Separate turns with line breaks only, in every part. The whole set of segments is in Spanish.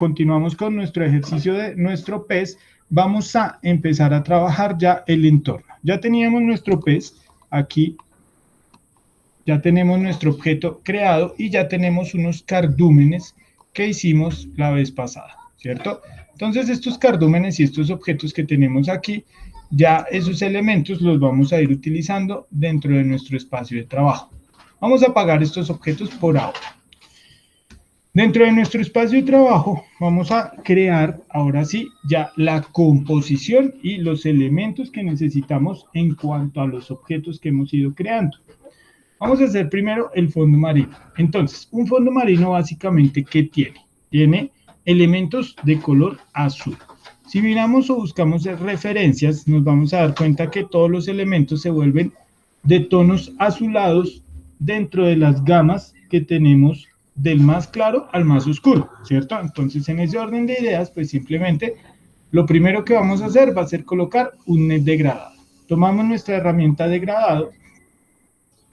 continuamos con nuestro ejercicio de nuestro pez, vamos a empezar a trabajar ya el entorno. Ya teníamos nuestro pez, aquí ya tenemos nuestro objeto creado y ya tenemos unos cardúmenes que hicimos la vez pasada, ¿cierto? Entonces estos cardúmenes y estos objetos que tenemos aquí, ya esos elementos los vamos a ir utilizando dentro de nuestro espacio de trabajo. Vamos a apagar estos objetos por ahora. Dentro de nuestro espacio de trabajo vamos a crear, ahora sí, ya la composición y los elementos que necesitamos en cuanto a los objetos que hemos ido creando. Vamos a hacer primero el fondo marino. Entonces, un fondo marino básicamente, ¿qué tiene? Tiene elementos de color azul. Si miramos o buscamos referencias, nos vamos a dar cuenta que todos los elementos se vuelven de tonos azulados dentro de las gamas que tenemos del más claro al más oscuro, ¿cierto? Entonces, en ese orden de ideas, pues simplemente lo primero que vamos a hacer va a ser colocar un net degradado. Tomamos nuestra herramienta degradado,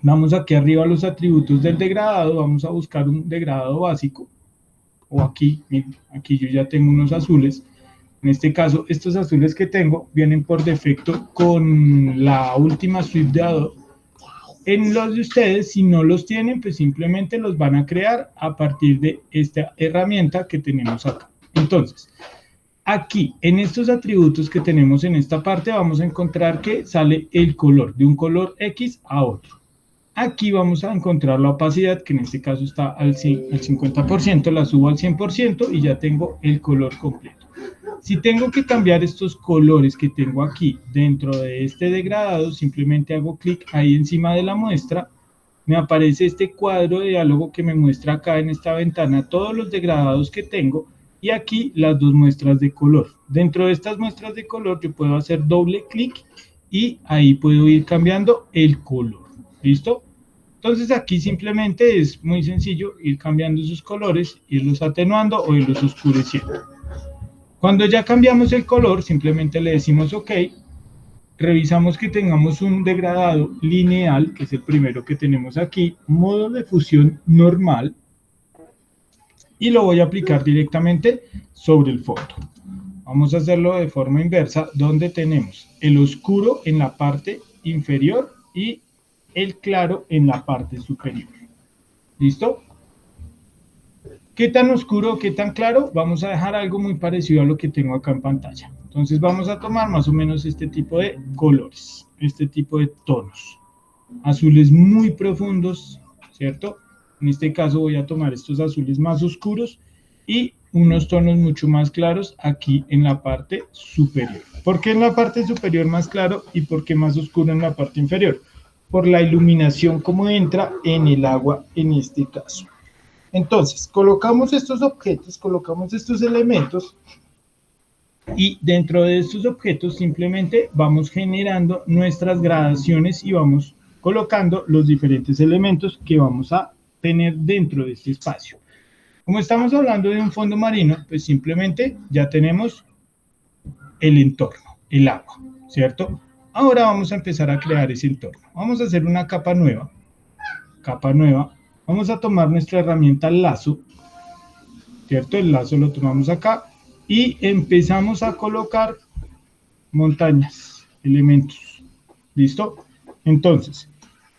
vamos aquí arriba a los atributos del degradado, vamos a buscar un degradado básico, o aquí, miren, aquí yo ya tengo unos azules. En este caso, estos azules que tengo vienen por defecto con la última suite de Adobe. En los de ustedes, si no los tienen, pues simplemente los van a crear a partir de esta herramienta que tenemos acá. Entonces, aquí, en estos atributos que tenemos en esta parte, vamos a encontrar que sale el color, de un color X a otro. Aquí vamos a encontrar la opacidad, que en este caso está al 50%, la subo al 100% y ya tengo el color completo. Si tengo que cambiar estos colores que tengo aquí dentro de este degradado, simplemente hago clic ahí encima de la muestra, me aparece este cuadro de diálogo que me muestra acá en esta ventana todos los degradados que tengo y aquí las dos muestras de color. Dentro de estas muestras de color yo puedo hacer doble clic y ahí puedo ir cambiando el color. ¿Listo? Entonces aquí simplemente es muy sencillo ir cambiando sus colores, irlos atenuando o irlos oscureciendo. Cuando ya cambiamos el color, simplemente le decimos OK, revisamos que tengamos un degradado lineal, que es el primero que tenemos aquí, modo de fusión normal, y lo voy a aplicar directamente sobre el fondo. Vamos a hacerlo de forma inversa, donde tenemos el oscuro en la parte inferior y el claro en la parte superior. ¿Listo? ¿Qué tan oscuro, qué tan claro? Vamos a dejar algo muy parecido a lo que tengo acá en pantalla. Entonces vamos a tomar más o menos este tipo de colores, este tipo de tonos. Azules muy profundos, ¿cierto? En este caso voy a tomar estos azules más oscuros y unos tonos mucho más claros aquí en la parte superior. ¿Por qué en la parte superior más claro y por qué más oscuro en la parte inferior? Por la iluminación como entra en el agua en este caso. Entonces, colocamos estos objetos, colocamos estos elementos y dentro de estos objetos simplemente vamos generando nuestras gradaciones y vamos colocando los diferentes elementos que vamos a tener dentro de este espacio. Como estamos hablando de un fondo marino, pues simplemente ya tenemos el entorno, el agua, ¿cierto? Ahora vamos a empezar a crear ese entorno. Vamos a hacer una capa nueva. Vamos a tomar nuestra herramienta lazo, ¿cierto? El lazo lo tomamos acá y empezamos a colocar montañas, elementos. ¿Listo? Entonces,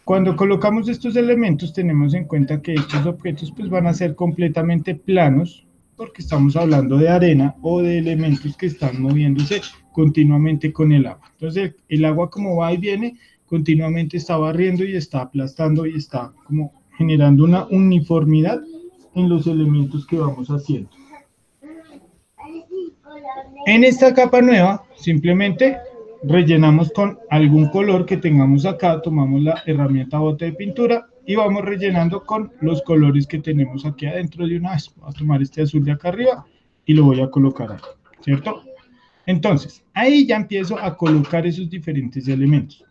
cuando colocamos estos elementos, tenemos en cuenta que estos objetos pues, van a ser completamente planos, porque estamos hablando de arena o de elementos que están moviéndose continuamente con el agua. Entonces, el agua como va y viene, continuamente está barriendo y está aplastando y está como generando una uniformidad en los elementos que vamos haciendo. En esta capa nueva, simplemente rellenamos con algún color que tengamos acá, tomamos la herramienta bote de pintura y vamos rellenando con los colores que tenemos aquí adentro de una vez. Voy a tomar este azul de acá arriba y lo voy a colocar ahí, ¿cierto? Entonces, ahí ya empiezo a colocar esos diferentes elementos.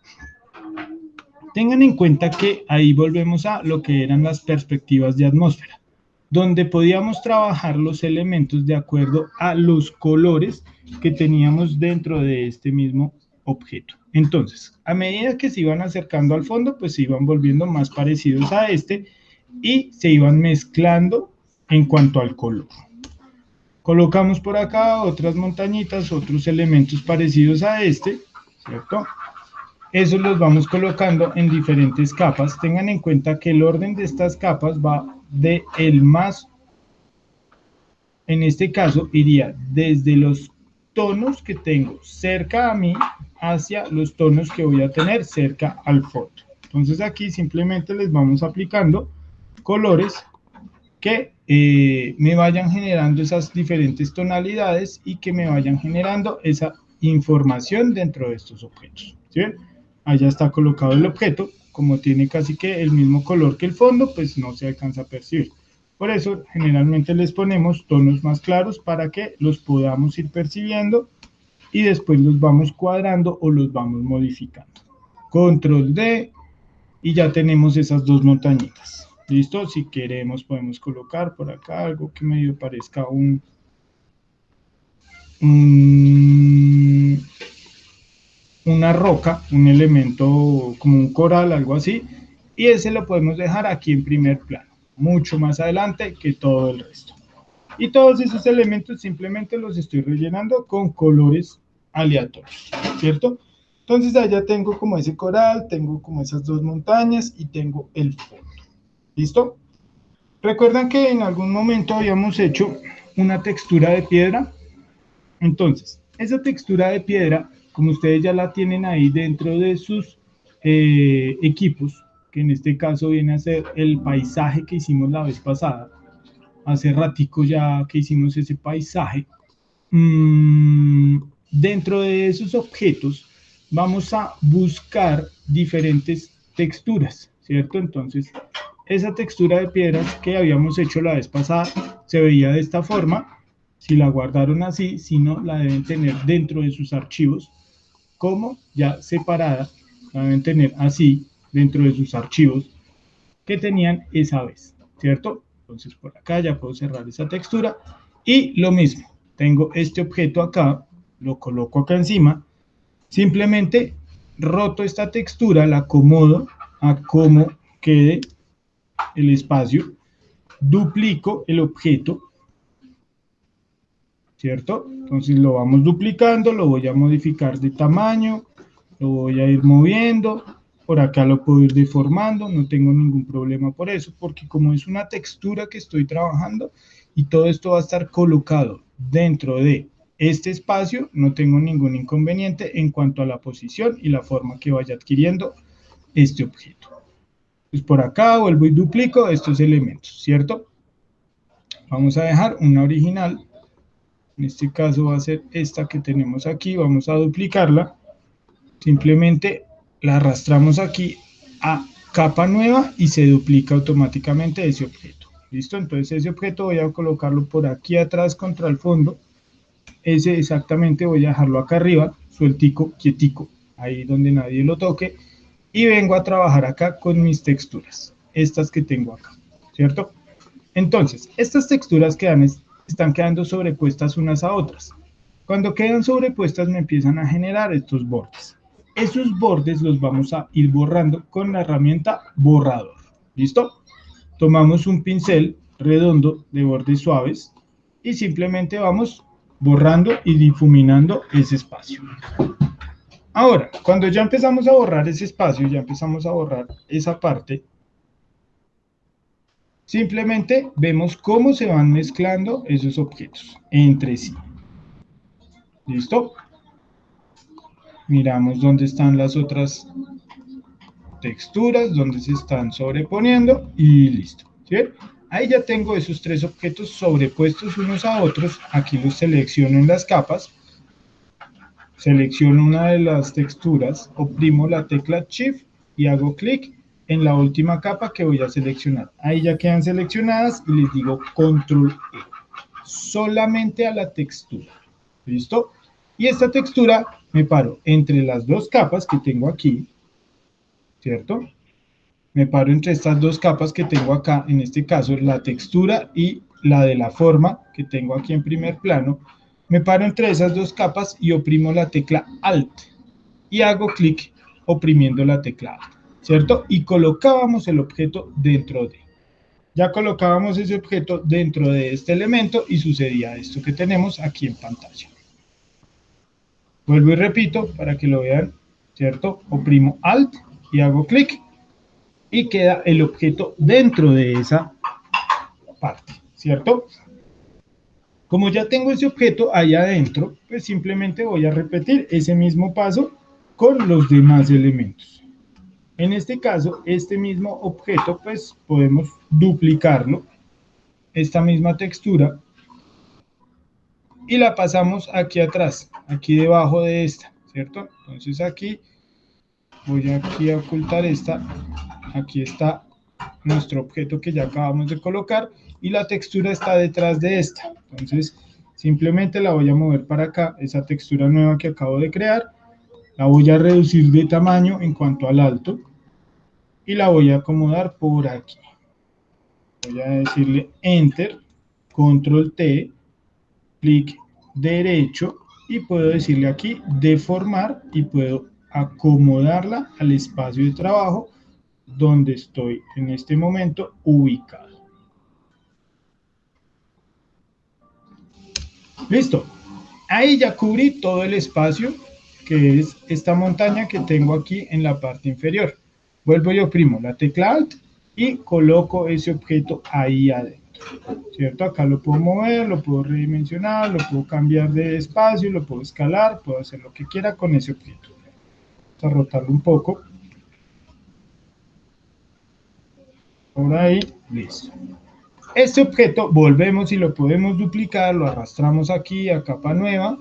Tengan en cuenta que ahí volvemos a lo que eran las perspectivas de atmósfera, donde podíamos trabajar los elementos de acuerdo a los colores que teníamos dentro de este mismo objeto. Entonces, a medida que se iban acercando al fondo, pues se iban volviendo más parecidos a este y se iban mezclando en cuanto al color. Colocamos por acá otras montañitas, otros elementos parecidos a este, ¿cierto? Esos los vamos colocando en diferentes capas. Tengan en cuenta que el orden de estas capas va de el más, en este caso, iría desde los tonos que tengo cerca a mí hacia los tonos que voy a tener cerca al fondo. Entonces aquí simplemente les vamos aplicando colores que me vayan generando esas diferentes tonalidades y que me vayan generando esa información dentro de estos objetos. ¿Sí ven? Allá está colocado el objeto, como tiene casi que el mismo color que el fondo, pues no se alcanza a percibir. Por eso generalmente les ponemos tonos más claros para que los podamos ir percibiendo y después los vamos cuadrando o los vamos modificando. Control D y ya tenemos esas dos montañitas. ¿Listo? Si queremos podemos colocar por acá algo que medio parezca una roca, un elemento como un coral, algo así, y ese lo podemos dejar aquí en primer plano, mucho más adelante que todo el resto. Y todos esos elementos simplemente los estoy rellenando con colores aleatorios, ¿cierto? Entonces allá tengo como ese coral, tengo como esas dos montañas y tengo el fondo. ¿Listo? ¿Recuerdan que en algún momento habíamos hecho una textura de piedra? Entonces, esa textura de piedra, como ustedes ya la tienen ahí dentro de sus equipos, que en este caso viene a ser el paisaje que hicimos la vez pasada, hace ratico ya que hicimos ese paisaje, dentro de esos objetos vamos a buscar diferentes texturas, ¿cierto? Entonces, esa textura de piedras que habíamos hecho la vez pasada se veía de esta forma. Si la guardaron así, si no, la deben tener dentro de sus archivos como ya separada, la deben tener así dentro de sus archivos que tenían esa vez, ¿cierto? Entonces por acá ya puedo cerrar esa textura y lo mismo, tengo este objeto acá, lo coloco acá encima, simplemente roto esta textura, la acomodo a como quede el espacio, duplico el objeto, ¿cierto? Entonces lo vamos duplicando, lo voy a modificar de tamaño, lo voy a ir moviendo, por acá lo puedo ir deformando, no tengo ningún problema por eso, porque como es una textura que estoy trabajando y todo esto va a estar colocado dentro de este espacio, no tengo ningún inconveniente en cuanto a la posición y la forma que vaya adquiriendo este objeto. Pues por acá vuelvo y duplico estos elementos, ¿cierto? Vamos a dejar una original, en este caso va a ser esta que tenemos aquí, vamos a duplicarla, simplemente la arrastramos aquí a capa nueva y se duplica automáticamente ese objeto, ¿listo? Entonces ese objeto voy a colocarlo por aquí atrás contra el fondo, ese exactamente voy a dejarlo acá arriba, sueltico, quietico, ahí donde nadie lo toque, y vengo a trabajar acá con mis texturas, estas que tengo acá, ¿cierto? Entonces, estas texturas están quedando sobrepuestas unas a otras. Cuando quedan sobrepuestas me empiezan a generar estos bordes. Esos bordes los vamos a ir borrando con la herramienta borrador, ¿listo? Tomamos un pincel redondo de bordes suaves y simplemente vamos borrando y difuminando ese espacio. Ahora, cuando ya empezamos a borrar ese espacio, ya empezamos a borrar esa parte, simplemente vemos cómo se van mezclando esos objetos entre sí. ¿Listo? Miramos dónde están las otras texturas, dónde se están sobreponiendo y listo. ¿Sí? Ahí ya tengo esos tres objetos sobrepuestos unos a otros. Aquí los selecciono en las capas. Selecciono una de las texturas, oprimo la tecla Shift y hago clic en la última capa que voy a seleccionar. Ahí ya quedan seleccionadas y les digo Control E. Solamente a la textura. ¿Listo? Y esta textura me paro entre las dos capas que tengo aquí, ¿cierto? Me paro entre estas dos capas que tengo acá, en este caso la textura y la de la forma que tengo aquí en primer plano. Me paro entre esas dos capas y oprimo la tecla Alt y hago clic oprimiendo la tecla Alt, ¿cierto? Y colocábamos el objeto dentro de. Ya colocábamos ese objeto dentro de este elemento y sucedía esto que tenemos aquí en pantalla. Vuelvo y repito para que lo vean, ¿cierto? Oprimo Alt y hago clic y queda el objeto dentro de esa parte, ¿cierto? Como ya tengo ese objeto ahí adentro, pues simplemente voy a repetir ese mismo paso con los demás elementos. En este caso, este mismo objeto, pues podemos duplicarlo, esta misma textura, y la pasamos aquí atrás, aquí debajo de esta, ¿cierto? Entonces aquí, voy aquí a ocultar esta, aquí está nuestro objeto que ya acabamos de colocar, y la textura está detrás de esta. Entonces, simplemente la voy a mover para acá, esa textura nueva que acabo de crear, la voy a reducir de tamaño en cuanto al alto, y la voy a acomodar por aquí. Voy a decirle Enter, Control T, clic derecho, y puedo decirle aquí deformar, y puedo acomodarla al espacio de trabajo donde estoy en este momento ubicado. Listo. Ahí ya cubrí todo el espacio que es esta montaña que tengo aquí en la parte inferior. Vuelvo y oprimo la tecla Alt y coloco ese objeto ahí adentro, ¿cierto? Acá lo puedo mover, lo puedo redimensionar, lo puedo cambiar de espacio, lo puedo escalar, puedo hacer lo que quiera con ese objeto. Vamos a rotarlo un poco. Por ahí, listo. Este objeto volvemos y lo podemos duplicar, lo arrastramos aquí a capa nueva,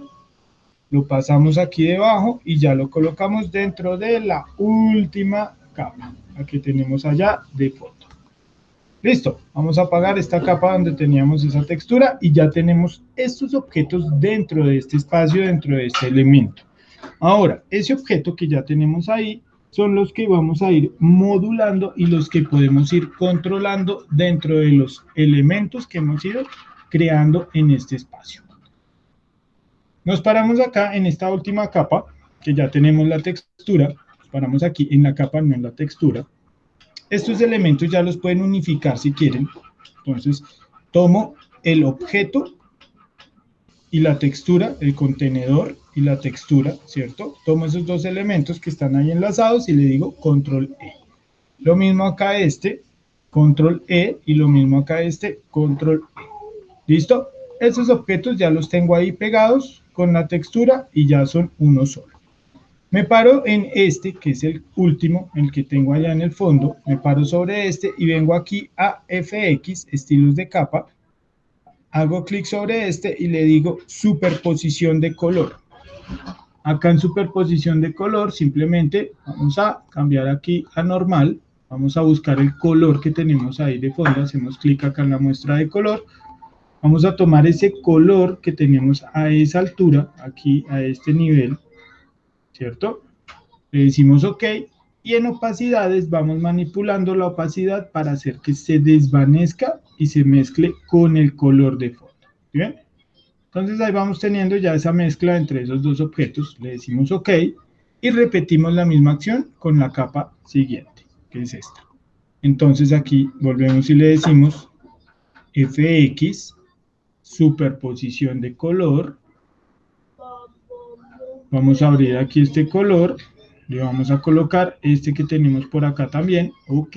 lo pasamos aquí debajo y ya lo colocamos dentro de la última capa, la que tenemos allá de fondo. Listo, vamos a apagar esta capa donde teníamos esa textura y ya tenemos estos objetos dentro de este espacio, dentro de este elemento. Ahora, ese objeto que ya tenemos ahí son los que vamos a ir modulando y los que podemos ir controlando dentro de los elementos que hemos ido creando en este espacio. Nos paramos acá en esta última capa, que ya tenemos la textura, nos paramos aquí en la capa, no en la textura. Estos elementos ya los pueden unificar si quieren. Entonces, tomo el objeto y la textura, el contenedor y la textura, ¿cierto? Tomo esos dos elementos que están ahí enlazados y le digo Control E. Lo mismo acá este, Control E, y lo mismo acá este, Control E. ¿Listo? Esos objetos ya los tengo ahí pegados con la textura y ya son uno solo. Me paro en este, que es el último, el que tengo allá en el fondo, me paro sobre este y vengo aquí a FX, estilos de capa, hago clic sobre este y le digo superposición de color. Acá en superposición de color simplemente vamos a cambiar aquí a normal, vamos a buscar el color que tenemos ahí de fondo, hacemos clic acá en la muestra de color, vamos a tomar ese color que tenemos a esa altura, aquí a este nivel, ¿cierto? Le decimos OK y en opacidades vamos manipulando la opacidad para hacer que se desvanezca y se mezcle con el color de fondo. ¿Bien? Entonces ahí vamos teniendo ya esa mezcla entre esos dos objetos, le decimos OK y repetimos la misma acción con la capa siguiente, que es esta. Entonces aquí volvemos y le decimos FX, superposición de color, vamos a abrir aquí este color, le vamos a colocar este que tenemos por acá también, OK,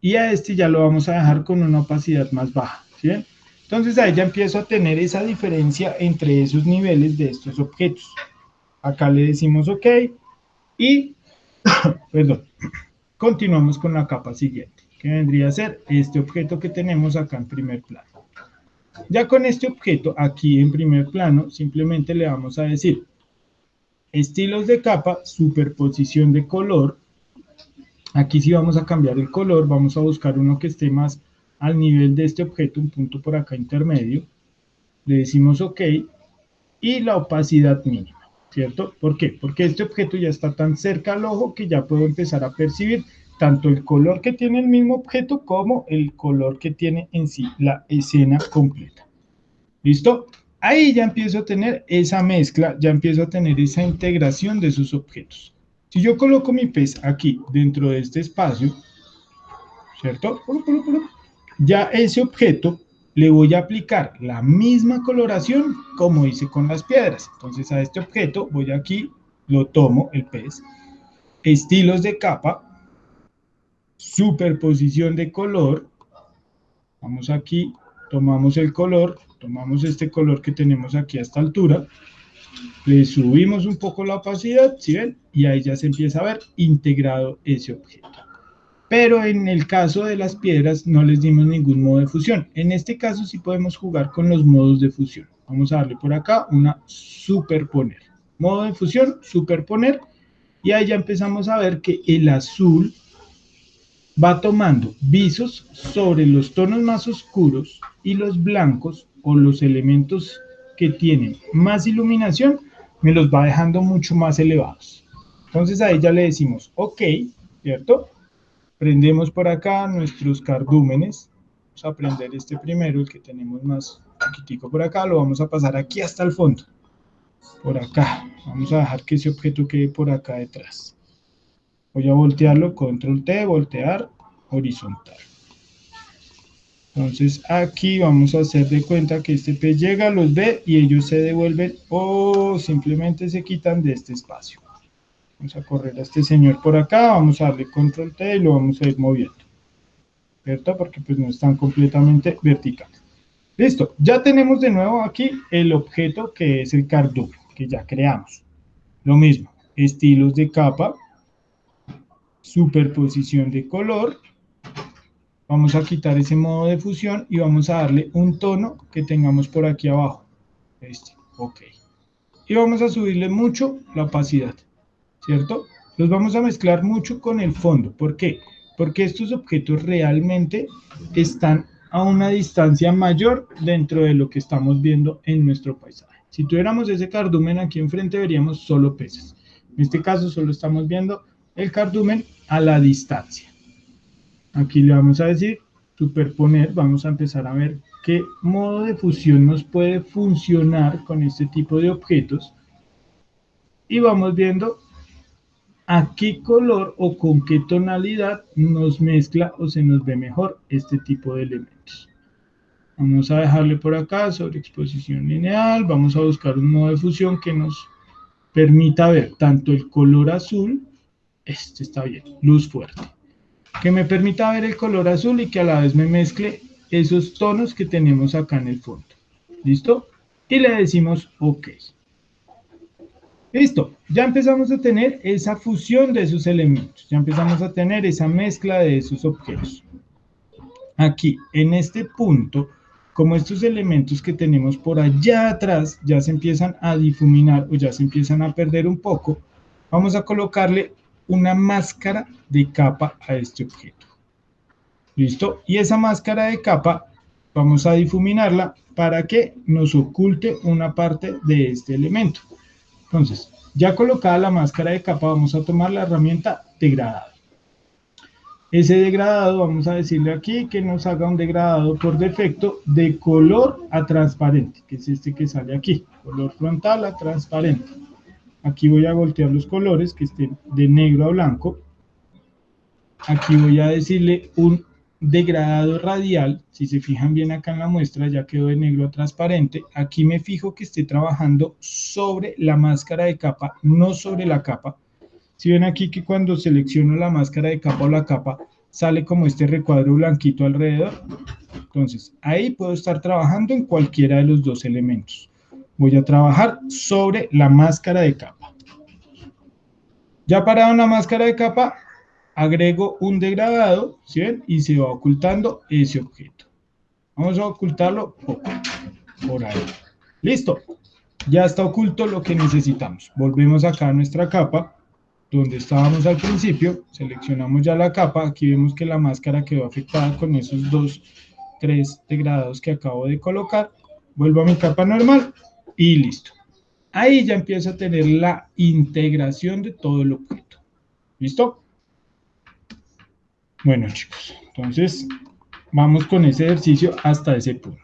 y a este ya lo vamos a dejar con una opacidad más baja, ¿sí? Entonces ahí ya empiezo a tener esa diferencia entre esos niveles de estos objetos. Acá le decimos OK y, perdón, continuamos con la capa siguiente, que vendría a ser este objeto que tenemos acá en primer plano. Ya con este objeto aquí en primer plano, simplemente le vamos a decir estilos de capa, superposición de color. Aquí sí vamos a cambiar el color, vamos a buscar uno que esté más al nivel de este objeto, un punto por acá intermedio. Le decimos OK y la opacidad mínima, ¿cierto? ¿Por qué? Porque este objeto ya está tan cerca al ojo que ya puedo empezar a percibir tanto el color que tiene el mismo objeto como el color que tiene en sí la escena completa. ¿Listo? Ahí ya empiezo a tener esa mezcla, ya empiezo a tener esa integración de sus objetos. Si yo coloco mi pez aquí dentro de este espacio, ¿cierto? ya ese objeto le voy a aplicar la misma coloración como hice con las piedras. Entonces a este objeto voy aquí, lo tomo, el pez, estilos de capa, superposición de color, vamos aquí, tomamos el color, tomamos este color que tenemos aquí a esta altura, le subimos un poco la opacidad, ¿sí ven? Y ahí ya se empieza a ver integrado ese objeto. Pero en el caso de las piedras no les dimos ningún modo de fusión. En este caso sí podemos jugar con los modos de fusión. Vamos a darle por acá una superponer. Modo de fusión, superponer. Y ahí ya empezamos a ver que el azul va tomando visos sobre los tonos más oscuros y los blancos o los elementos que tienen más iluminación me los va dejando mucho más elevados. Entonces ahí ya le decimos OK, ¿cierto? Prendemos por acá nuestros cardúmenes. Vamos a prender este primero, el que tenemos más chiquitico por acá. Lo vamos a pasar aquí hasta el fondo. Por acá. Vamos a dejar que ese objeto quede por acá detrás. Voy a voltearlo, control T, voltear, horizontal. Entonces aquí vamos a hacer de cuenta que este pez llega, los ve y ellos se devuelven o simplemente se quitan de este espacio. Vamos a correr a este señor por acá, vamos a darle control T y lo vamos a ir moviendo, ¿cierto? Porque pues no están completamente verticales. Listo, ya tenemos de nuevo aquí el objeto que es el cardumen, que ya creamos. Lo mismo, estilos de capa, superposición de color. Vamos a quitar ese modo de fusión y vamos a darle un tono que tengamos por aquí abajo. OK. Y vamos a subirle mucho la opacidad, ¿cierto? Los vamos a mezclar mucho con el fondo. ¿Por qué? Porque estos objetos realmente están a una distancia mayor dentro de lo que estamos viendo en nuestro paisaje. Si tuviéramos ese cardumen aquí enfrente, veríamos solo peces. En este caso solo estamos viendo el cardumen a la distancia. Aquí le vamos a decir superponer, vamos a empezar a ver qué modo de fusión nos puede funcionar con este tipo de objetos. Y vamos viendo a qué color o con qué tonalidad nos mezcla o se nos ve mejor este tipo de elementos. Vamos a dejarle por acá sobre exposición lineal, vamos a buscar un modo de fusión que nos permita ver tanto el color azul, este está bien, luz fuerte, que me permita ver el color azul y que a la vez me mezcle esos tonos que tenemos acá en el fondo. ¿Listo? Y le decimos OK. Listo, ya empezamos a tener esa fusión de esos elementos, ya empezamos a tener esa mezcla de esos objetos. Aquí, en este punto, como estos elementos que tenemos por allá atrás ya se empiezan a difuminar o ya se empiezan a perder un poco, vamos a colocarle una máscara de capa a este objeto. ¿Listo? Y esa máscara de capa vamos a difuminarla para que nos oculte una parte de este elemento. Entonces, ya colocada la máscara de capa, vamos a tomar la herramienta degradado. Ese degradado, vamos a decirle aquí que nos haga un degradado por defecto de color a transparente, que es este que sale aquí, color frontal a transparente. Aquí voy a voltear los colores que estén de negro a blanco. Aquí voy a decirle un degradado radial. Si se fijan bien acá en la muestra, ya quedó de negro a transparente. Aquí me fijo que esté trabajando sobre la máscara de capa, no sobre la capa. Si ven aquí que cuando selecciono la máscara de capa o la capa, sale como este recuadro blanquito alrededor. Entonces, ahí puedo estar trabajando en cualquiera de los dos elementos. Voy a trabajar sobre la máscara de capa. Ya parado en la máscara de capa, agrego un degradado, ¿sí ven? Y se va ocultando ese objeto. Vamos a ocultarlo por ahí. Listo. Ya está oculto lo que necesitamos. Volvemos acá a nuestra capa, donde estábamos al principio. Seleccionamos ya la capa. Aquí vemos que la máscara quedó afectada con esos 3 degradados que acabo de colocar. Vuelvo a mi capa normal y listo. Ahí ya empiezo a tener la integración de todo el objeto. ¿Listo? Bueno, chicos, entonces vamos con ese ejercicio hasta ese punto.